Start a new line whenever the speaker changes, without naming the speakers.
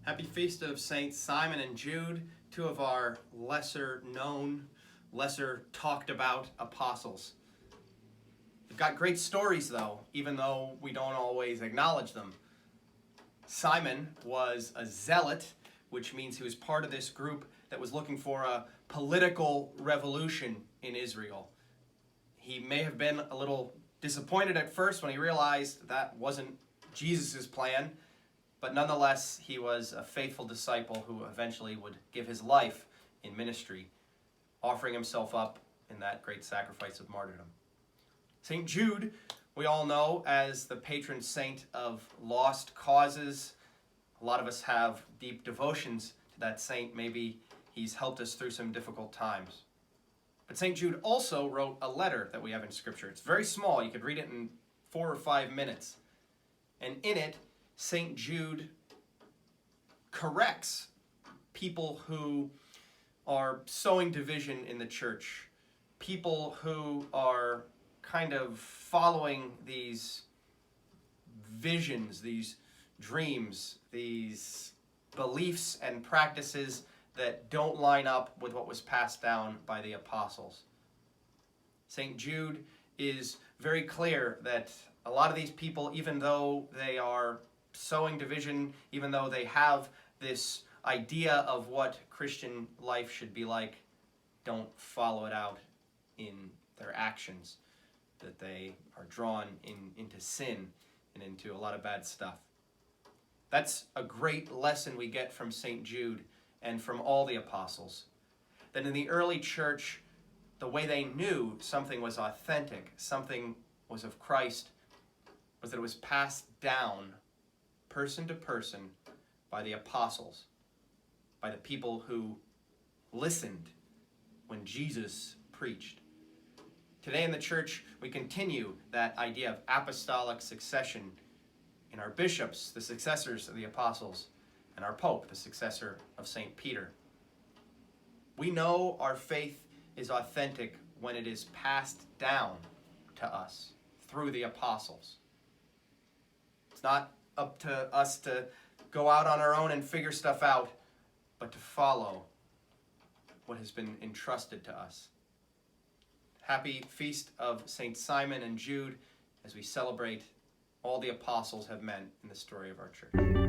Happy Feast of Saints Simon and Jude, two of our lesser known, lesser talked about apostles. They've got great stories though, even though we don't always acknowledge them. Simon was a zealot, which means he was part of this group that was looking for a political revolution in Israel. He may have been a little disappointed at first when he realized that wasn't Jesus' plan, but nonetheless, he was a faithful disciple who eventually would give his life in ministry, offering himself up in that great sacrifice of martyrdom. St. Jude, we all know as the patron saint of lost causes. A lot of us have deep devotions to that saint. Maybe he's helped us through some difficult times. But St. Jude also wrote a letter that we have in Scripture. It's very small. You could read it in 4 or 5 minutes. And in it, St. Jude corrects people who are sowing division in the church, people who are kind of following these visions, these dreams, these beliefs and practices that don't line up with what was passed down by the apostles. St. Jude is very clear that a lot of these people, even though they are sowing division, even though they have this idea of what Christian life should be like, don't follow it out in their actions, that they are drawn into sin and into a lot of bad stuff. That's a great lesson we get from St. Jude and from all the apostles, that in the early church, the way they knew something was authentic, something was of Christ, was that it was passed down person to person by the apostles, by the people who listened when Jesus preached. Today in the church, we continue that idea of apostolic succession in our bishops, the successors of the apostles, and our Pope, the successor of St. Peter. We know our faith is authentic when it is passed down to us through the apostles. It's not up to us to go out on our own and figure stuff out, but to follow what has been entrusted to us. Happy Feast of St. Simon and Jude as we celebrate all the apostles have meant in the story of our church.